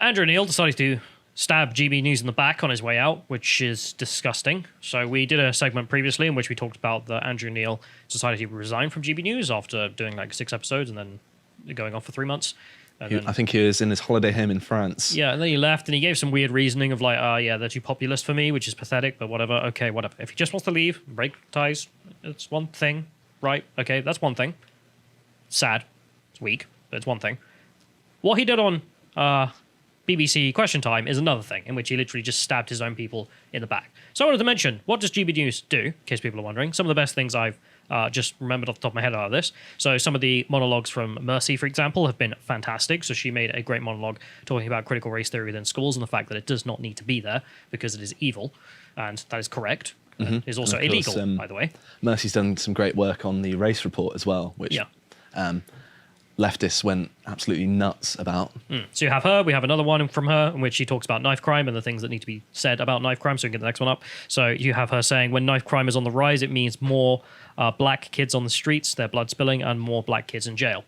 Andrew Neil decided to stab GB News in the back on his way out, which is disgusting. So we did a segment previously in which we talked about that Andrew Neil decided he would resign from GB News after doing like 6 episodes and then going off for 3 months. I think he was in his holiday home in France. Yeah, and then he left, and he gave some weird reasoning of like, yeah, they're too populist for me, which is pathetic, but whatever. Okay, whatever. If he just wants to leave, break ties, it's one thing, right? Okay, that's one thing. Sad. It's weak, but it's one thing. What he did on BBC Question Time is another thing, in which he literally just stabbed his own people in the back. So I wanted to mention, what does GB News do, in case people are wondering? Some of the best things I've just remembered off the top of my head out of this. So some of the monologues from Mercy, for example, have been fantastic. So she made a great monologue talking about critical race theory within schools and the fact that it does not need to be there because it is evil. And that is correct. It is also illegal, by the way. Mercy's done some great work on the race report as well, which leftists went absolutely nuts about. So you have her. We have another one from her in which she talks about knife crime and the things that need to be said about knife crime. So we can get the next one up. So you have her saying when knife crime is on the rise, it means more black kids on the streets, their blood spilling, and more black kids in jail.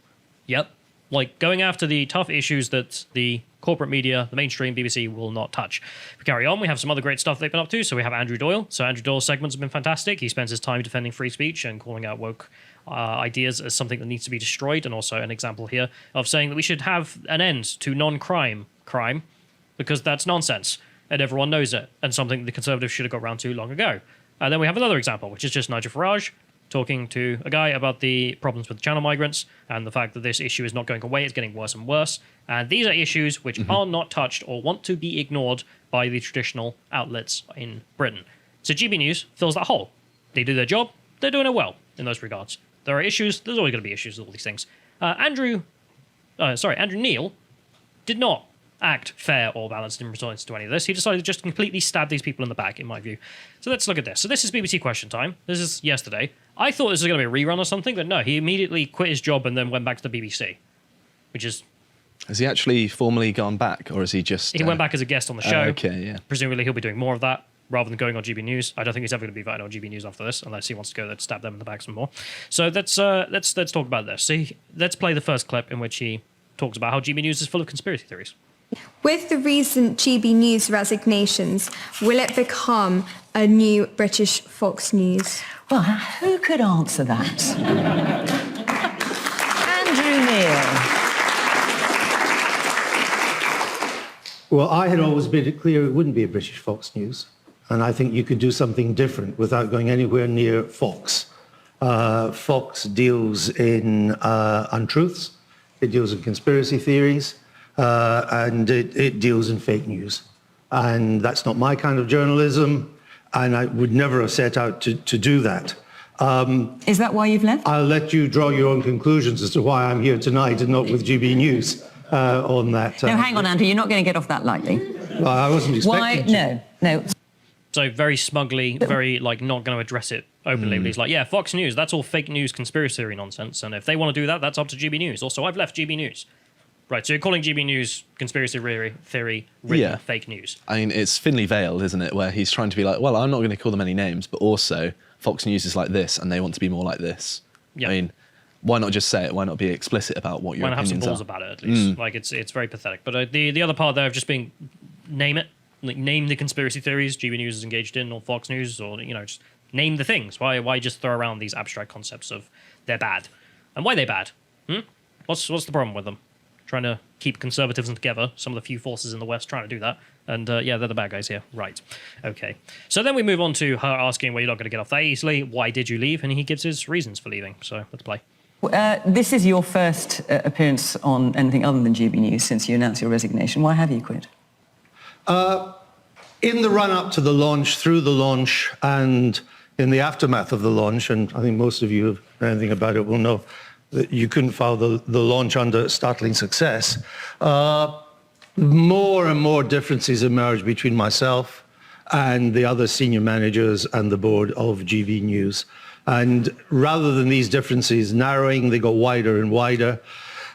Yep. Like going after the tough issues that the corporate media, the mainstream BBC, will not touch. If we carry on, we have some other great stuff they've been up to. So we have Andrew Doyle. So Andrew Doyle's segments have been fantastic. He spends his time defending free speech and calling out woke ideas as something that needs to be destroyed, and also an example here of saying that we should have an end to non-crime crime because that's nonsense and everyone knows it and something the Conservatives should have got round to long ago. And then we have another example, which is just Nigel Farage talking to a guy about the problems with channel migrants and the fact that this issue is not going away, it's getting worse and worse. And these are issues which are not touched or want to be ignored by the traditional outlets in Britain. So GB News fills that hole. They do their job, they're doing it well in those regards. There are issues. There's always going to be issues with all these things. Andrew Neil did not act fair or balanced in response to any of this. He decided to just completely stab these people in the back, in my view. So let's look at this. So this is BBC Question Time. This is yesterday. I thought this was going to be a rerun or something, but no, he immediately quit his job and then went back to the BBC, which is... Has he actually formally gone back, or is he just... He went back as a guest on the show. Okay, yeah. Presumably he'll be doing more of that, rather than going on GB News. I don't think he's ever going to be invited on GB News after this, unless he wants to go there to stab them in the back some more. So let's talk about this. So let's play the first clip in which he talks about how GB News is full of conspiracy theories. With the recent GB News resignations, will it become a new British Fox News? Well, who could answer that? Andrew Neil. Well, I had always made it clear it wouldn't be a British Fox News. And I think you could do something different without going anywhere near Fox. Fox deals in untruths, it deals in conspiracy theories, and it deals in fake news. And that's not my kind of journalism, and I would never have set out to do that. Is that why you've left? I'll let you draw your own conclusions as to why I'm here tonight and not with GB News on that. No, hang on, Andrew, you're not going to get off that lightly. Well, I wasn't expecting to. No. So very smugly, very not going to address it openly. But he's like, yeah, Fox News, that's all fake news, conspiracy theory nonsense. And if they want to do that, that's up to GB News. Also, I've left GB News. Right, so you're calling GB News conspiracy theory written fake news. I mean, it's thinly veiled, isn't it? Where he's trying to be like, well, I'm not going to call them any names, but also Fox News is like this and they want to be more like this. Yep. I mean, why not just say it? Why not be explicit about what your opinions are? Why not have some balls about it, at least? Like, it's very pathetic. But the other part there of just being, name it. Like, name the conspiracy theories GB News is engaged in, or Fox News, or, just name the things. Why just throw around these abstract concepts of they're bad? And why they're bad? What's the problem with them? Trying to keep conservatism together. Some of the few forces in the West trying to do that. And yeah, they're the bad guys here. Right. Okay. So then we move on to her asking, well, you're not going to get off that easily. Why did you leave? And he gives his reasons for leaving. So let's play. This is your first appearance on anything other than GB News since you announced your resignation. Why have you quit? In the run-up to the launch, through the launch, and in the aftermath of the launch, and I think most of you who know anything about it will know that you couldn't follow the launch under startling success, more and more differences emerged between myself and the other senior managers and the board of GB News. And rather than these differences narrowing, they got wider and wider.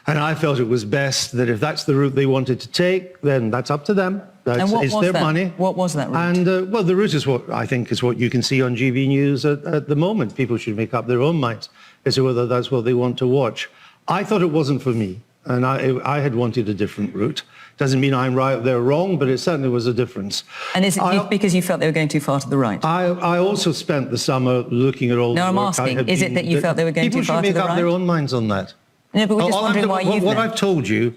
And I felt it was best that if that's the route they wanted to take, then that's up to them. It's their money. What was that route? And, well, the route is what I think is what you can see on GB News at the moment. People should make up their own minds as to whether that's what they want to watch. I thought it wasn't for me. and I had wanted a different route. Doesn't mean I'm right or they're wrong, but it certainly was a difference. And is it because you felt they were going too far to the right? I also spent the summer looking at all the No, I'm work I asking, had is it been- that you felt they were going too far to the People should make up their right? own minds on that. No, but we're just All wondering why you've What left. I've told you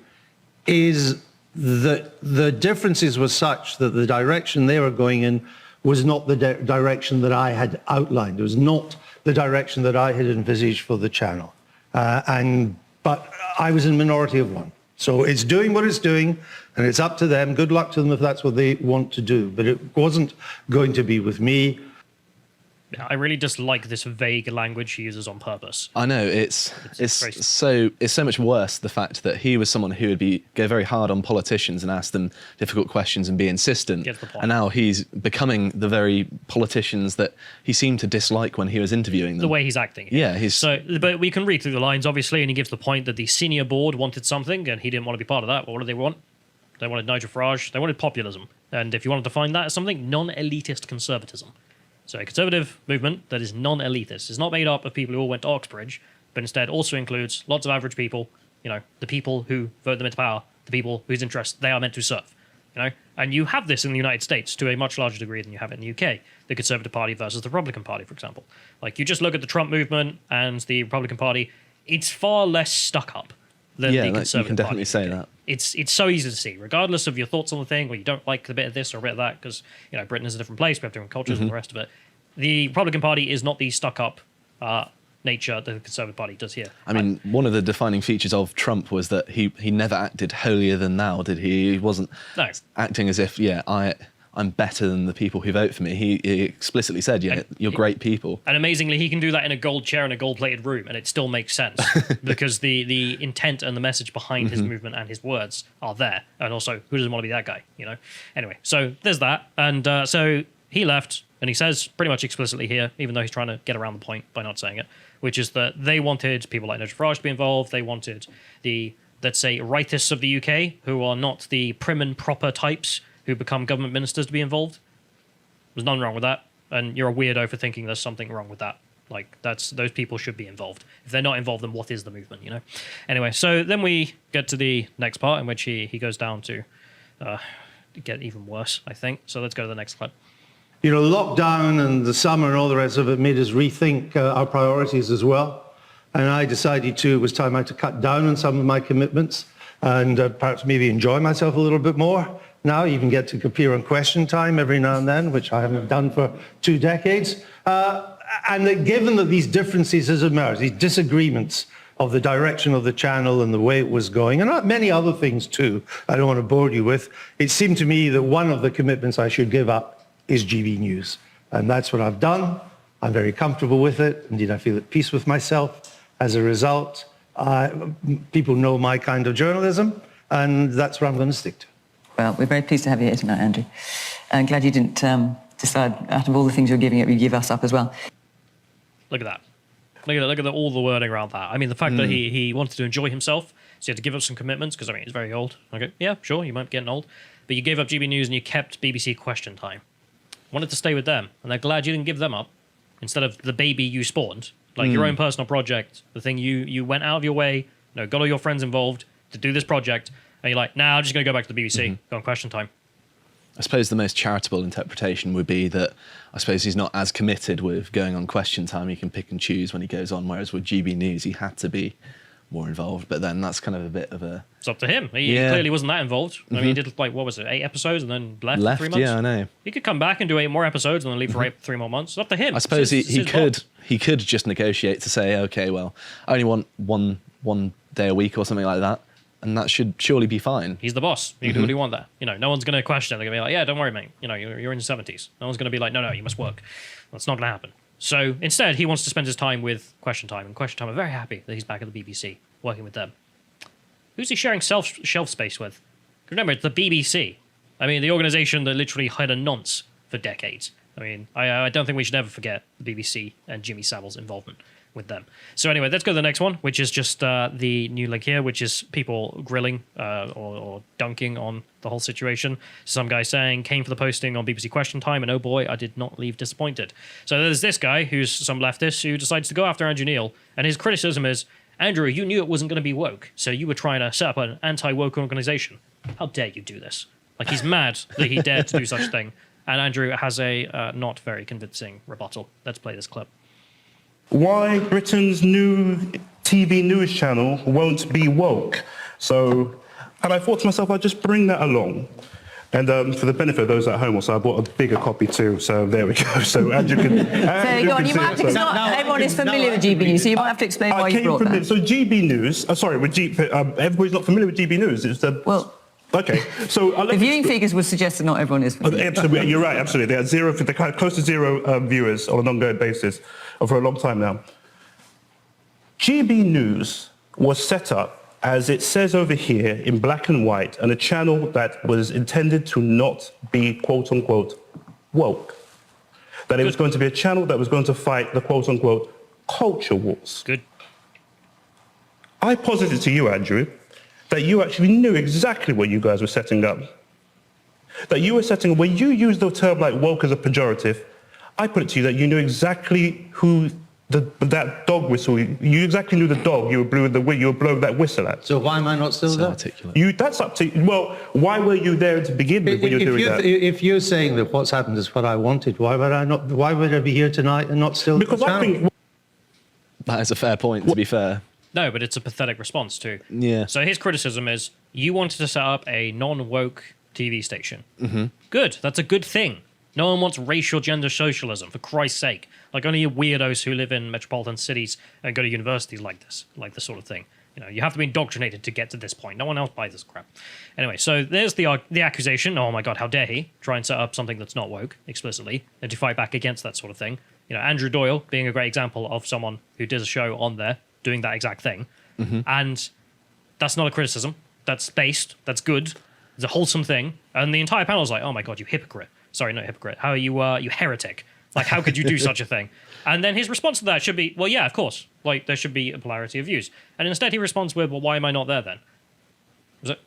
is that the differences were such that the direction they were going in was not the direction that I had outlined. It was not the direction that I had envisaged for the channel. But I was in minority of one. So it's doing what it's doing, and it's up to them. Good luck to them if that's what they want to do. But it wasn't going to be with me. I really dislike this vague language he uses on purpose. I know it's so much worse, the fact that he was someone who would go very hard on politicians and ask them difficult questions and be insistent. Gets the point. And now he's becoming the very politicians that he seemed to dislike when he was interviewing them. The way he's acting. Yeah, he's But we can read through the lines, obviously, and he gives the point that the senior board wanted something and he didn't want to be part of that. What do they want? They wanted Nigel Farage. They wanted populism. And if you want to define that as something, non-elitist conservatism. So a conservative movement that is non-elitist is not made up of people who all went to Oxbridge, but instead also includes lots of average people, the people who vote them into power, the people whose interests they are meant to serve. And you have this in the United States to a much larger degree than you have it in the UK, the Conservative Party versus the Republican Party, for example. Like, you just look at the Trump movement and the Republican Party, it's far less stuck up than the Conservative Party. You can definitely say that. It's so easy to see, regardless of your thoughts on the thing, or you don't like a bit of this or a bit of that, because Britain is a different place, we have different cultures and the rest of it. The Republican Party is not the stuck-up nature that the Conservative Party does here. I mean, one of the defining features of Trump was that he never acted holier than thou, did he? He wasn't acting as if, I'm better than the people who vote for me. He explicitly said, you're great people. And amazingly, he can do that in a gold chair in a gold-plated room, and it still makes sense because the intent and the message behind his movement and his words are there. And also, who doesn't want to be that guy, Anyway, so there's that. And so he left, and he says pretty much explicitly here, even though he's trying to get around the point by not saying it, which is that they wanted people like Nigel Farage to be involved. They wanted the, let's say, rightists of the UK, who are not the prim and proper types who become government ministers, to be involved. There's nothing wrong with that. And you're a weirdo for thinking there's something wrong with that. Like, those people should be involved. If they're not involved, then what is the movement, Anyway, so then we get to the next part in which he goes down to get even worse, I think. So let's go to the next clip. Lockdown and the summer and all the rest of it made us rethink our priorities as well. And I decided it was time I to cut down on some of my commitments and perhaps maybe enjoy myself a little bit more. Now even get to appear on Question Time every now and then, which I haven't done for 2 decades. And that given that these differences has emerged, these disagreements of the direction of the channel and the way it was going, and many other things too, I don't want to bore you with, it seemed to me that one of the commitments I should give up is GB News. And that's what I've done. I'm very comfortable with it. Indeed, I feel at peace with myself. As a result, people know my kind of journalism, and that's what I'm going to stick to. Well, we're very pleased to have you here tonight, Andrew. And glad you didn't decide, out of all the things you're giving up, you give us up as well. Look at that. Look at all the wording around that. I mean, the fact that he wanted to enjoy himself, so he had to give up some commitments, because, he's very old. Okay, yeah, sure, you might be getting old. But you gave up GB News and you kept BBC Question Time. Wanted to stay with them, and they're glad you didn't give them up instead of the baby you spawned, like your own personal project, the thing you went out of your way, got all your friends involved to do this project, and you're like, nah, I'm just going to go back to the BBC, go on Question Time. I suppose the most charitable interpretation would be that I suppose he's not as committed with going on Question Time. He can pick and choose when he goes on, whereas with GB News, he had to be more involved. But then that's kind of a bit of a... It's up to him. He clearly wasn't that involved. I mean, he did, 8 episodes and then left for 3 months? Yeah, I know. He could come back and do 8 more episodes and then leave for 3 more months. It's up to him. I suppose he could just negotiate to say, okay, well, I only want one day a week or something like that, and that should surely be fine. He's the boss. You can do what you want there. No one's going to question. They're going to be like, yeah, don't worry, mate. You're in your 70s. No one's going to be like, no, you must work. That's not going to happen. So instead, he wants to spend his time with Question Time, and Question Time are very happy that he's back at the BBC, working with them. Who's he sharing shelf space with? Remember, it's the BBC. I mean, the organisation that literally had a nonce for decades. I mean, I don't think we should ever forget the BBC and Jimmy Savile's involvement with them. So anyway, let's go to the next one, which is just the new link here, which is people grilling or dunking on the whole situation. Some guy saying, came for the posting on BBC Question Time, and oh boy, I did not leave disappointed. So there's this guy who's some leftist who decides to go after Andrew Neil, and his criticism is, Andrew, you knew it wasn't going to be woke, so you were trying to set up an anti-woke organization. How dare you do this? Like, he's mad that he dared to do such a thing. And Andrew has a not very convincing rebuttal. Let's play this clip. Why Britain's new TV news channel won't be woke. So, and I thought to myself, I'd just bring that along. And for the benefit of those at home, also, I bought a bigger copy too. So there we go. So Andrew can. So go on, you might have to. Not everyone is familiar with GB News, so you might have to explain why you brought that. So GB News. Sorry, with everybody's not familiar with GB News. It's the okay. So the viewing figures would suggest that not everyone is familiar. Absolutely, you're right. Absolutely, they had zero. They're kind of close to zero viewers on an ongoing basis for a long time now. GB News was set up, as it says over here in black and white, and a channel that was intended to not be quote-unquote woke. That it was going to be a channel that was going to fight the quote-unquote culture wars. Good. I posited to you, Andrew, that you actually knew exactly what you guys were setting up. That you were setting up, when you used the term like woke as a pejorative, I put it to you that you knew exactly who that dog whistle, you exactly knew the dog you were blowing that whistle at. So why am I not still there? Articulate. That's up to you. Well, why were you there to begin with when you're doing that? If you're saying that what's happened is what I wanted, why would I not? Why would I be here tonight and not still? Because I think that is a fair point, to be fair. No, but it's a pathetic response too. Yeah. So his criticism is, you wanted to set up a non-woke TV station. Mm-hmm. Good. That's a good thing. No one wants racial gender socialism, for Christ's sake. Like, only weirdos who live in metropolitan cities and go to universities like this sort of thing. You know, you have to be indoctrinated to get to this point. No one else buys this crap. Anyway, so there's the accusation. Oh my God, how dare he try and set up something that's not woke explicitly and to fight back against that sort of thing. You know, Andrew Doyle being a great example of someone who did a show on there doing that exact thing. Mm-hmm. And that's not a criticism. That's based. That's good. It's a wholesome thing. And the entire panel is like, oh my God, you hypocrite. Sorry, not hypocrite. How are you, you heretic? Like, how could you do such a thing? And then his response to that should be, well, yeah, of course. Like, there should be a polarity of views. And instead he responds with, well, why am I not there then?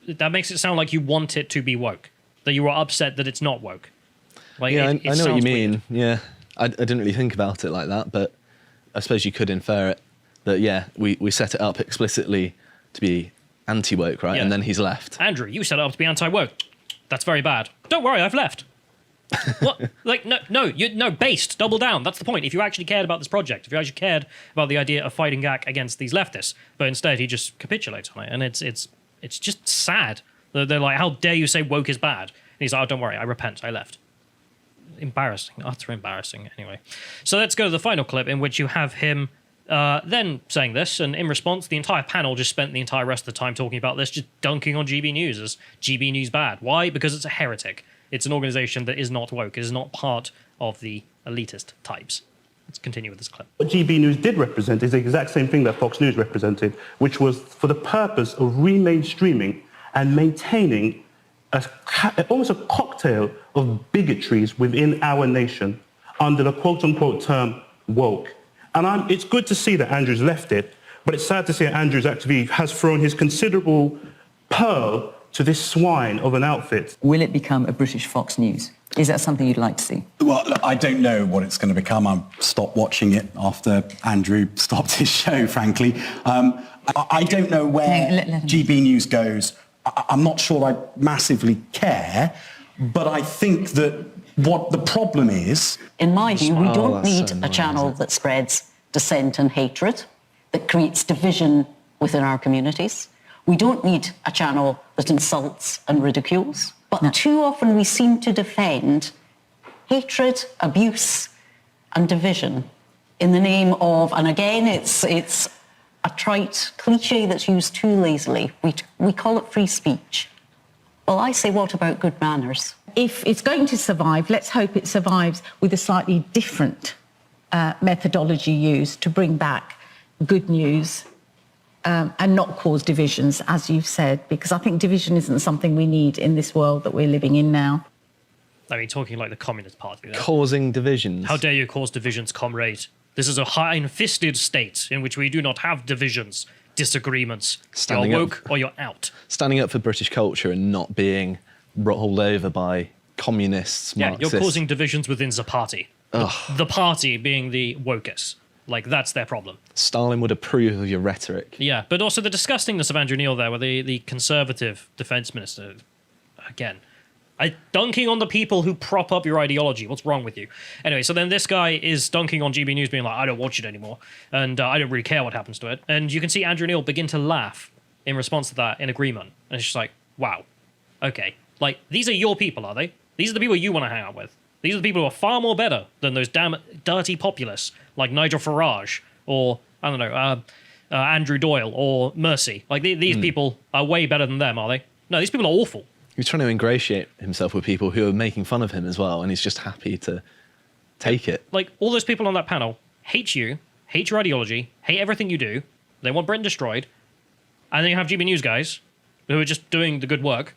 That makes it sound like you want it to be woke. That you are upset that it's not woke. Like, yeah, I know what you mean. Weird. Yeah, I didn't really think about it like that, but I suppose you could infer it that, yeah, we set it up explicitly to be anti-woke, right? Yeah. And then he's left. Andrew, you set it up to be anti-woke. That's very bad. Don't worry, I've left. What? Like, no, based, double down. That's the point. If you actually cared about this project, if you actually cared about the idea of fighting back against these leftists, but instead he just capitulates on it, and it's just sad. They're like, how dare you say woke is bad? And he's like, oh, don't worry, I repent, I left. Embarrassing, utter embarrassing. Anyway, so let's go to the final clip in which you have him then saying this, and in response, the entire panel just spent the entire rest of the time talking about this, just dunking on GB News as GB News bad. Why? Because it's a heretic. It's an organization that is not woke. It is not part of the elitist types. Let's continue with this clip. what GB News did represent is the exact same thing that Fox News represented, which was for the purpose of re-mainstreaming and maintaining almost a cocktail of bigotries within our nation under the quote-unquote term woke. And it's good to see that Andrew's left it, but it's sad to see that Andrew's actually has thrown his considerable pearl to this swine of an outfit. Will it become a British Fox News? Is that something you'd like to see? Well, look, I don't know what it's going to become. I've stopped watching it after Andrew stopped his show, frankly. I don't know where GB News goes. I'm not sure I massively care, but I think that what the problem is... In my view, we don't need so a annoying, channel that spreads dissent and hatred, that creates division within our communities. We don't need a channel that insults and ridicules. But too often we seem to defend hatred, abuse and division in the name of, and again, it's a trite cliche that's used too lazily. We call it free speech. Well, I say, what about good manners? If it's going to survive, let's hope it survives with a slightly different methodology used to bring back good news and not cause divisions, as you've said, because I think division isn't something we need in this world that we're living in now. I mean, talking like the Communist Party there. Causing divisions. How dare you cause divisions, comrade? This is a high-fisted state in which we do not have divisions, disagreements. Standing you're up. woke or you're out. Standing up for British culture and not being rolled over by communists, Yeah, Marxists. you're causing divisions within the party. The party being the wokest. Like, that's their problem. Stalin would approve of your rhetoric. Yeah, but also the disgustingness of Andrew Neil there, where the conservative defense minister, again, dunking on the people who prop up your ideology. What's wrong with you? Anyway, so then this guy is dunking on GB News, being like, I don't watch it anymore, and I don't really care what happens to it. And you can see Andrew Neil begin to laugh in response to that, in agreement. And it's just like, wow, okay. Like, these are your people, are they? These are the people you want to hang out with. These are the people who are far more better than those damn dirty populists like Nigel Farage or, I don't know, Andrew Doyle or Mercy. Like, these people are way better than them, are they? No, these people are awful. He's trying to ingratiate himself with people who are making fun of him as well, and he's just happy to take it. Like, all those people on that panel hate you, hate your ideology, hate everything you do. They want Britain destroyed. And then you have GB News guys who are just doing the good work,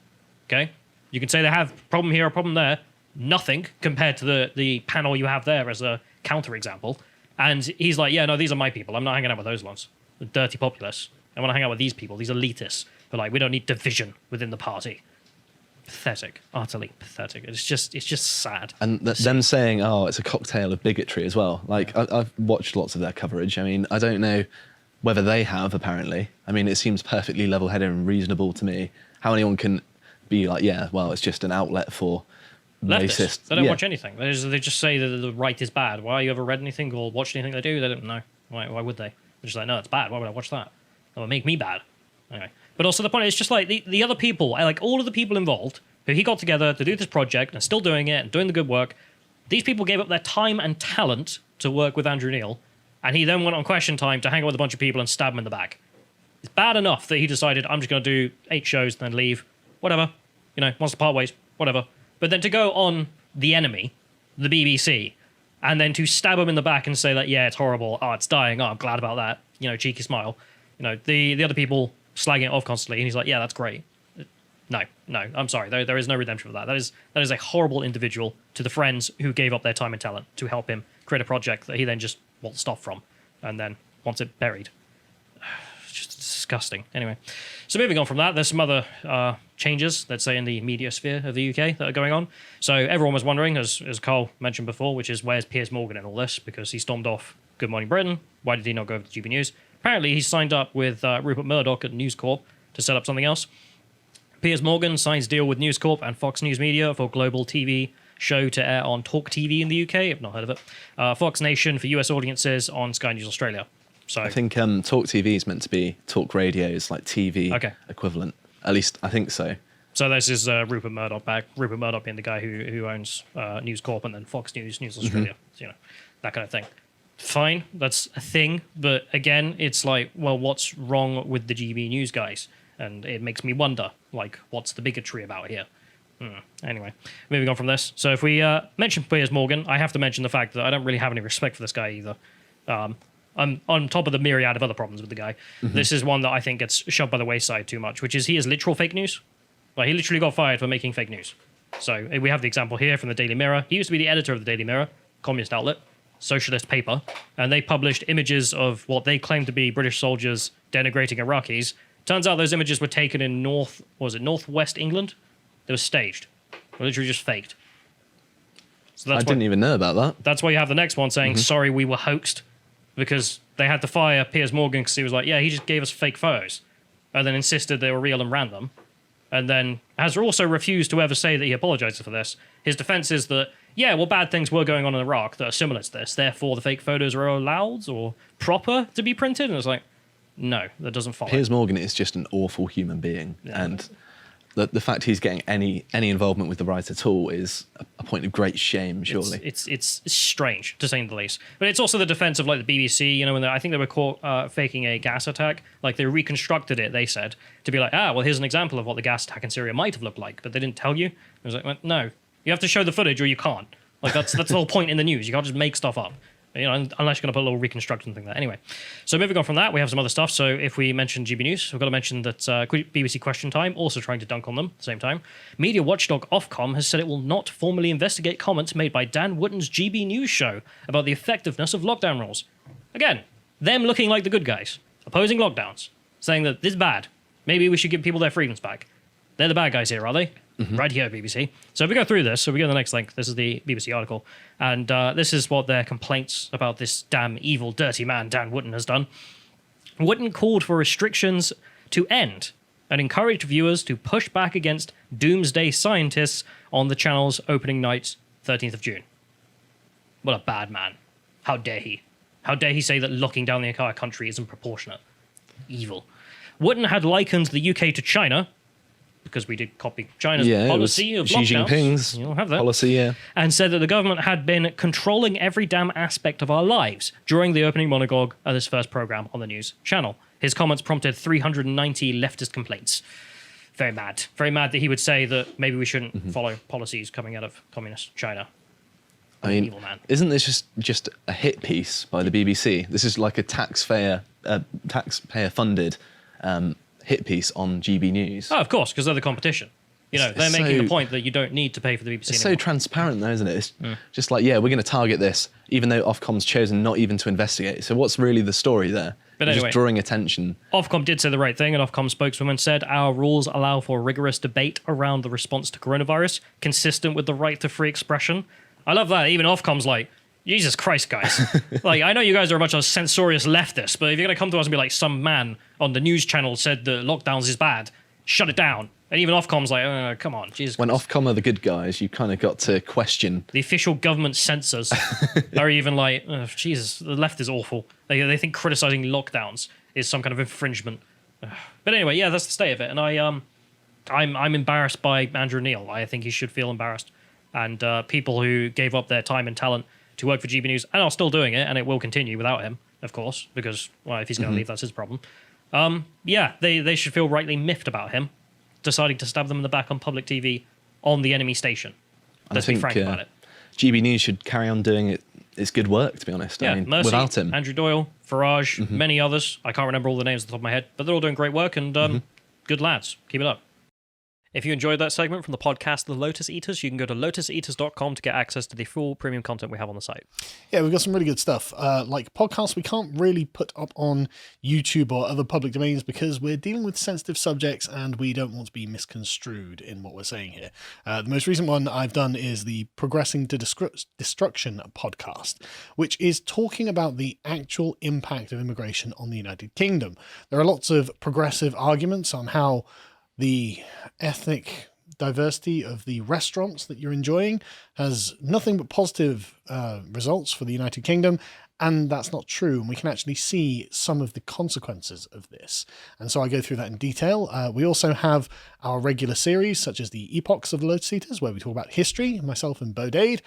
okay? You can say they have a problem here, a problem there. Nothing compared to the panel you have there as a counterexample. And he's like, yeah, no, these are my people. I'm not hanging out with those ones. The dirty populists. I want to hang out with these people, these elitists. But, like, we don't need division within the party. Pathetic. Utterly pathetic. It's just sad. And them saying, oh, it's a cocktail of bigotry as well. Like, I've watched lots of their coverage. I mean, I don't know whether they have, apparently. I mean, it seems perfectly level-headed and reasonable to me. How anyone can be like, yeah, well, it's just an outlet for leftists. racist. They don't watch anything. They just say that the right is bad. Why, you ever read anything or watched anything they do? They don't know. Why would they? They're just like, no, it's bad. Why would I watch that? That would make me bad. Anyway. But also the point is just like the other people, like all of the people involved who he got together to do this project and are still doing it and doing the good work, these people gave up their time and talent to work with Andrew Neil, and he then went on Question Time to hang out with a bunch of people and stab them in the back. It's bad enough that he decided, I'm just going to do 8 shows and then leave. Whatever. You know, wants to part ways. Whatever. But then to go on The Enemy, the BBC, and then to stab him in the back and say that, yeah, it's horrible. Oh, it's dying. Oh, I'm glad about that. You know, cheeky smile. You know, the other people slagging it off constantly, and he's like, yeah, that's great. No, I'm sorry. There is no redemption for that. That is a horrible individual to the friends who gave up their time and talent to help him create a project that he then just waltzed off from and then wants it buried. It's just disgusting. Anyway, so moving on from that, there's some other changes, let's say, in the media sphere of the UK that are going on. So everyone was wondering, as Carl mentioned before, which is where's Piers Morgan in all this? Because he stormed off Good Morning Britain. Why did he not go over to GB News? Apparently, he signed up with Rupert Murdoch at News Corp to set up something else. Piers Morgan signs deal with News Corp and Fox News Media for global TV show to air on Talk TV in the UK. I've not heard of it. Fox Nation for US audiences on Sky News Australia. So I think Talk TV is meant to be Talk Radio's like TV equivalent. At least I think so. So this is Rupert Murdoch back. Rupert Murdoch being the guy who owns News Corp and then Fox News Australia. So, you know, that kind of thing. Fine, that's a thing. But again, it's like, well, what's wrong with the GB News guys? And it makes me wonder, like, what's the bigotry about here? Anyway, moving on from this. So if we mention Piers Morgan, I have to mention the fact that I don't really have any respect for this guy either. I'm on top of the myriad of other problems with the guy. This is one that I think gets shoved by the wayside too much, which is he is literal fake news. Like, he literally got fired for making fake news. So we have the example here from the Daily Mirror. He used to be the editor of the Daily Mirror, communist outlet, socialist paper, and they published images of what they claimed to be British soldiers denigrating Iraqis. Turns out those images were taken in northwest England. They were staged. They were literally just faked. So I didn't even know about that. That's why you have the next one saying, sorry, we were hoaxed, because they had to fire Piers Morgan because he was like, yeah, he just gave us fake photos, and then insisted they were real and random, and then has also refused to ever say that he apologizes for this. His defense is that, yeah, well, bad things were going on in Iraq that are similar to this, therefore the fake photos are allowed or proper to be printed, and it's like, no, that doesn't follow. Piers Morgan is just an awful human being, and the fact he's getting any involvement with the right at all is a point of great shame, surely. It's strange, to say the least. But it's also the defense of, like, the BBC, you know, when I think they were caught faking a gas attack. Like, they reconstructed it, they said, to be like, well, here's an example of what the gas attack in Syria might have looked like, but they didn't tell you. It was like, well, no, you have to show the footage or you can't. Like, that's the whole point in the news. You can't just make stuff up. You know, unless you're going to put a little reconstruction thing there. Anyway, so moving on from that, we have some other stuff. So if we mention GB News, we've got to mention that BBC Question Time, also trying to dunk on them at the same time. Media watchdog Ofcom has said it will not formally investigate comments made by Dan Wootton's GB News show about the effectiveness of lockdown rules. Again, them looking like the good guys, opposing lockdowns, saying that this is bad. Maybe we should give people their freedoms back. They're the bad guys here, are they? right here at BBC. So if we go through this, so we go to the next link. This is the BBC article. And this is what their complaints about this damn evil, dirty man, Dan Wootton, has done. Wootton called for restrictions to end and encouraged viewers to push back against doomsday scientists on the channel's opening night, 13th of June. What a bad man. How dare he? How dare he say that locking down the entire country isn't proportionate? Evil. Wootton had likened the UK to China, because we did copy China's policy of Xi lockdowns. Jinping's You'll have that. policy, yeah. And said that the government had been controlling every damn aspect of our lives during the opening monologue of this first programme on the news channel. His comments prompted 390 leftist complaints. Very mad. Very mad that he would say that maybe we shouldn't follow policies coming out of communist China. I mean, evil man. Isn't this just a hit piece by the BBC? This is like a taxpayer-funded hit piece on GB News. Oh, of course, because they're the competition. You know, they're making the point that you don't need to pay for the BBC It's anymore. so transparent, though, isn't it? It's just like, yeah, we're going to target this, even though Ofcom's chosen not even to investigate. So what's really the story there? But You're anyway, just drawing attention. Ofcom did say the right thing, and Ofcom spokeswoman said, our rules allow for rigorous debate around the response to coronavirus, consistent with the right to free expression. I love that. Even Ofcom's like, Jesus Christ, guys. Like, I know you guys are a bunch of censorious leftists, but if you're going to come to us and be like, some man on the news channel said that lockdowns is bad, shut it down. And even Ofcom's like, come on, Jesus When Christ. Ofcom are the good guys, you kind of got to question. The official government censors are even like, oh, Jesus, the left is awful. They think criticizing lockdowns is some kind of infringement. But anyway, yeah, that's the state of it. And I'm embarrassed by Andrew Neil. I think he should feel embarrassed. And people who gave up their time and talent to work for GB News and are still doing it, and it will continue without him, of course, because, well, if he's going to leave, that's his problem. Yeah, they should feel rightly miffed about him deciding to stab them in the back on public TV on the enemy station. Let's be frank about it. GB News should carry on doing its good work, to be honest. Yeah, I mean, Mercy, without him. Andrew Doyle, Farage, many others. I can't remember all the names off the top of my head, but they're all doing great work and good lads. Keep it up. If you enjoyed that segment from the podcast The Lotus Eaters, you can go to lotuseaters.com to get access to the full premium content we have on the site. Yeah, we've got some really good stuff. Like podcasts, we can't really put up on YouTube or other public domains because we're dealing with sensitive subjects and we don't want to be misconstrued in what we're saying here. The most recent one I've done is the Progressing to Destruction podcast, which is talking about the actual impact of immigration on the United Kingdom. There are lots of progressive arguments on how the ethnic diversity of the restaurants that you're enjoying has nothing but positive results for the United Kingdom, and that's not true, and we can actually see some of the consequences of this. And so I go through that in detail. We also have our regular series, such as the Epochs of the Lotus Eaters, where we talk about history, myself and Bo Dade.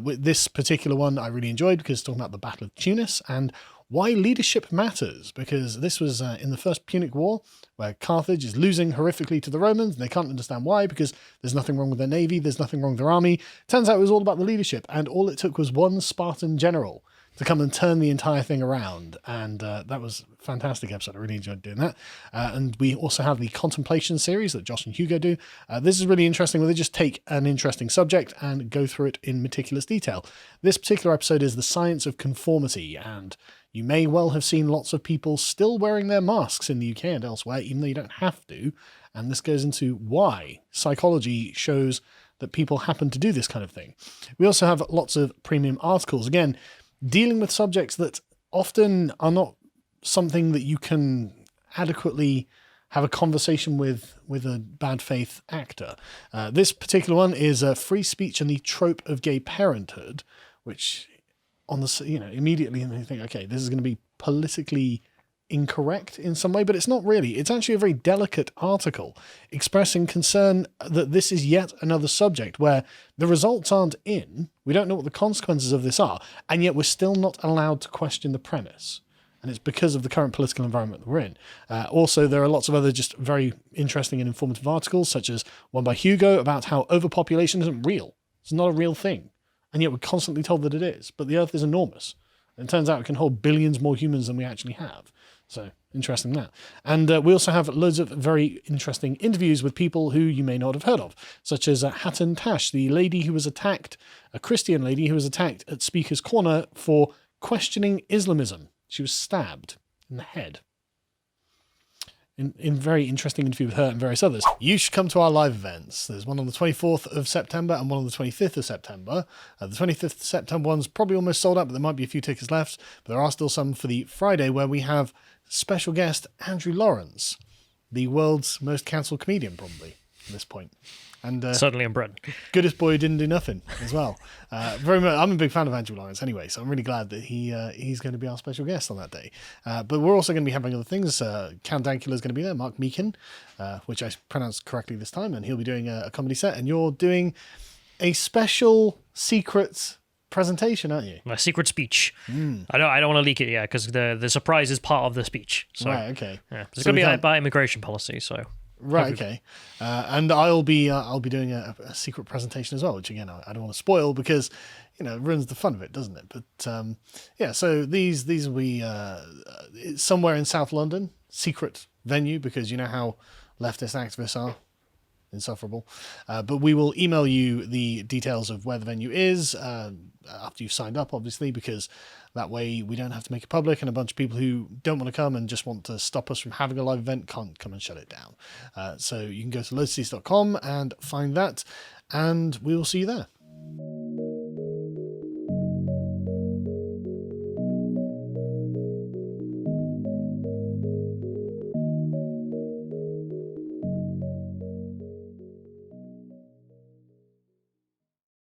With this particular one I really enjoyed because it's talking about the Battle of Tunis and why leadership matters, because this was in the First Punic War, where Carthage is losing horrifically to the Romans, and they can't understand why, because there's nothing wrong with their navy, there's nothing wrong with their army. Turns out it was all about the leadership, and all it took was one Spartan general to come and turn the entire thing around, and that was a fantastic episode. I really enjoyed doing that. And we also have the Contemplation series that Josh and Hugo do. This is really interesting, where they just take an interesting subject and go through it in meticulous detail. This particular episode is the science of conformity, and you may well have seen lots of people still wearing their masks in the UK and elsewhere, even though you don't have to. And this goes into why psychology shows that people happen to do this kind of thing. We also have lots of premium articles, again, dealing with subjects that often are not something that you can adequately have a conversation with a bad faith actor. This particular one is free speech and the trope of gay parenthood, which on the, immediately you think, okay, this is going to be politically incorrect in some way, but it's not really. It's actually a very delicate article expressing concern that this is yet another subject where the results aren't in, we don't know what the consequences of this are, and yet we're still not allowed to question the premise. And it's because of the current political environment that we're in. Also, there are lots of other just very interesting and informative articles, such as one by Hugo about how overpopulation isn't real. It's not a real thing. And yet we're constantly told that it is. But the Earth is enormous. And it turns out it can hold billions more humans than we actually have. So, interesting that. And we also have loads of very interesting interviews with people who you may not have heard of, such as Hatton Tash, the lady who was attacked, a Christian lady who was attacked at Speaker's Corner for questioning Islamism. She was stabbed in the head. in very interesting interview with her and various others. You should come to our live events. There's one on the 24th of September and one on the 25th of September. The 25th of September one's probably almost sold out, but there might be a few tickets left. But there are still some for the Friday, where we have special guest Andrew Lawrence, the world's most cancelled comedian, probably, at this point. And certainly in Britain. Goodest boy who didn't do nothing as well. Very much. I'm a big fan of Andrew Lawrence anyway, so I'm really glad that he's going to be our special guest on that day. But we're also going to be having other things. Count Dankula is going to be there, Mark Meakin, which I pronounced correctly this time, and he'll be doing a comedy set. And you're doing a special secret presentation, aren't you? My secret speech. I don't want to leak it yet because the surprise is part of the speech. So, right. Okay. Yeah, it's going to be about immigration policy. So. Right. Okay. And I'll be doing a secret presentation as well, which again I don't want to spoil because it ruins the fun of it, doesn't it? But yeah. So these will be somewhere in South London, secret venue, because you know how leftist activists are. Insufferable. But we will email you the details of where the venue is after you've signed up, obviously, because that way we don't have to make it public, and a bunch of people who don't want to come and just want to stop us from having a live event can't come and shut it down. So you can go to lotus.com and find that, and we will see you there.